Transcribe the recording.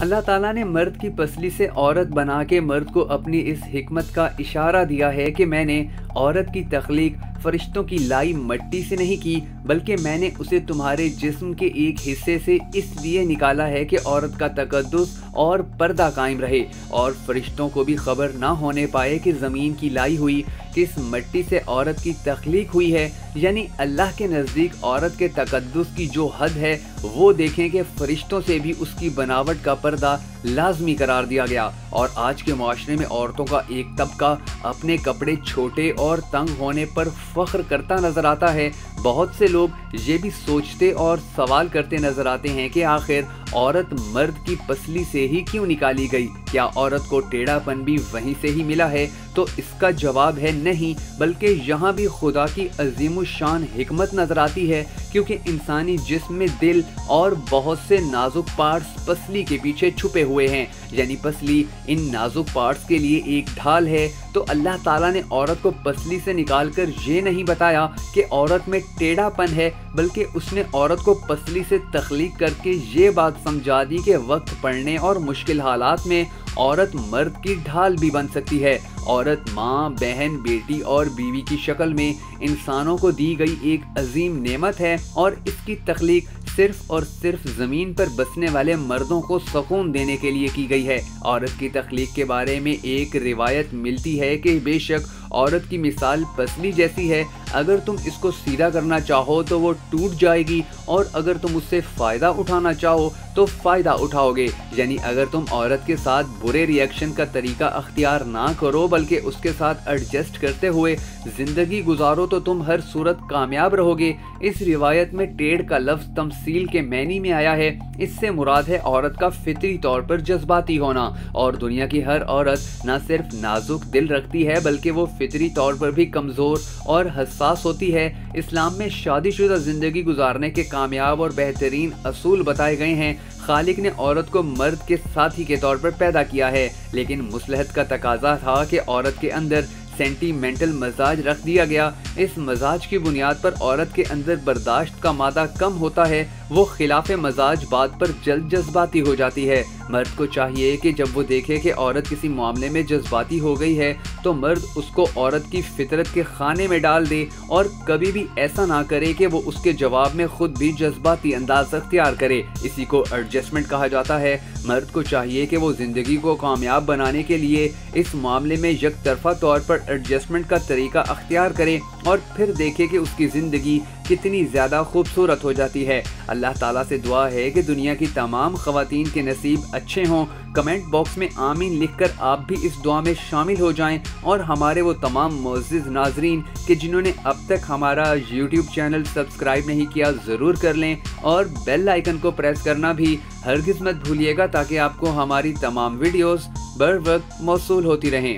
اللہ تعالیٰ نے مرد کی پسلی سے عورت بنا کے مرد کو اپنی اس حکمت کا اشارہ دیا ہے کہ میں نے عورت کی تخلیق فرشتوں کی لائی مٹی سے نہیں کی، بلکہ میں نے اسے تمہارے جسم کے ایک حصے سے اس لیے نکالا ہے کہ عورت کا تقدس اور پردہ قائم رہے، اور فرشتوں کو بھی خبر نہ ہونے پائے کہ زمین کی لائی ہوئی کس مٹی سے عورت کی تخلیق ہوئی ہے۔ یعنی اللہ کے نزدیک عورت کے تقدس کی جو حد ہے وہ دیکھیں کہ فرشتوں سے بھی اس کی بناوٹ کا پردہ لازمی قرار دیا گیا۔ اور آج کے معاشرے میں عورتوں کا ایک طبقہ اپنے کپڑے چھوٹے اور تنگ ہونے پر فخر کرتا نظر آتا ہے۔ بہت سے لوگ یہ بھی سوچتے اور سوال کرتے نظر آتے ہیں کہ آخر عورت مرد کی پسلی سے ہی کیوں نکالی گئی؟ کیا عورت کو ٹیڑھا پن بھی وہیں سے ہی ملا ہے؟ تو اس کا جواب ہے نہیں، بلکہ یہاں بھی خدا کی عظیم الشان حکمت نظر آتی ہے، کیونکہ انسانی جسم میں دل اور بہت سے نازک پارٹس پسلی کے پیچھے چھپے ہوئے ہیں۔ یعنی پسلی ان نازک پارٹس کے لیے ایک ڈھال ہے۔ تو اللہ تعالیٰ نے عورت کو پسلی سے نکال کر یہ نہیں بتایا کہ عورت میں ٹیڑھا پن ہے، بلکہ اس نے عورت کو پسلی سے تخلیق کر کے یہ بات سمجھا دی کہ وقت پڑنے اور مشکل حالات میں عورت مرد کی ڈھال بھی بن سکتی ہے۔ عورت ماں، بہن، بیٹی اور بیوی کی شکل میں انسانوں کو دی گئی ایک عظیم نعمت ہے، اور اس کی تخلیق صرف اور صرف زمین پر بسنے والے مردوں کو سکون دینے کے لیے کی گئی ہے۔ عورت کی تخلیق کے بارے میں ایک روایت ملتی ہے کہ بے شک عورت کی مثال پسلی جیسی ہے، اگر تم اس کو سیدھا کرنا چاہو تو وہ ٹوٹ جائے گی، اور اگر تم اس سے فائدہ اٹھانا چاہو تو فائدہ اٹھاؤ گے۔ یعنی اگر تم عورت کے ساتھ برے ری ایکشن کا طریقہ اختیار نہ کرو، بلکہ اس کے ساتھ ایڈجسٹ کرتے ہوئے زندگی گزارو تو تم ہر صورت کامیاب رہو گے۔ اس روایت میں ٹیڑھ کا لفظ تمثیل کے معنی میں آیا ہے۔ اس سے مراد ہے عورت کا فطری طور پر جذباتی ہونا، اور دنیا کی ہر عورت نہ صرف نازک دل رکھتی ہے بلکہ وہ فطری طور پر بھی کمزور اور حساس ہوتی ہے۔ اسلام میں شادی شدہ زندگی گزارنے کے کامیاب اور بہترین اصول بتائے گئے ہیں۔ خالق نے عورت کو مرد کے ساتھی کے طور پر پیدا کیا ہے، لیکن مصلحت کا تقاضا تھا کہ عورت کے اندر سینٹیمنٹل مزاج رکھ دیا گیا۔ اس مزاج کی بنیاد پر عورت کے اندر برداشت کا مادہ کم ہوتا ہے، وہ خلاف مزاج بات پر جلد جذباتی ہو جاتی ہے۔ مرد کو چاہیے کہ جب وہ دیکھے کہ عورت کسی معاملے میں جذباتی ہو گئی ہے تو مرد اس کو عورت کی فطرت کے خانے میں ڈال دے، اور کبھی بھی ایسا نہ کرے کہ وہ اس کے جواب میں خود بھی جذباتی انداز اختیار کرے۔ اسی کو ایڈجسٹمنٹ کہا جاتا ہے۔ مرد کو چاہیے کہ وہ زندگی کو کامیاب بنانے کے لیے اس معاملے میں یک طرفہ طور پر ایڈجسٹمنٹ کا طریقہ اختیار کرے، اور پھر دیکھے کہ اس کی زندگی کتنی زیادہ خوبصورت ہو جاتی ہے۔ اللہ تعالیٰ سے دعا ہے کہ دنیا کی تمام خواتین کے نصیب اچھے ہوں۔ کمنٹ باکس میں آمین لکھ کر آپ بھی اس دعا میں شامل ہو جائیں، اور ہمارے وہ تمام معزز ناظرین کہ جنہوں نے اب تک ہمارا یوٹیوب چینل سبسکرائب نہیں کیا ضرور کر لیں، اور بیل آئیکن کو پریس کرنا بھی ہرگز مت بھولیے گا، تاکہ آپ کو ہماری تمام ویڈیوز بر وقت موصول ہوتی رہیں۔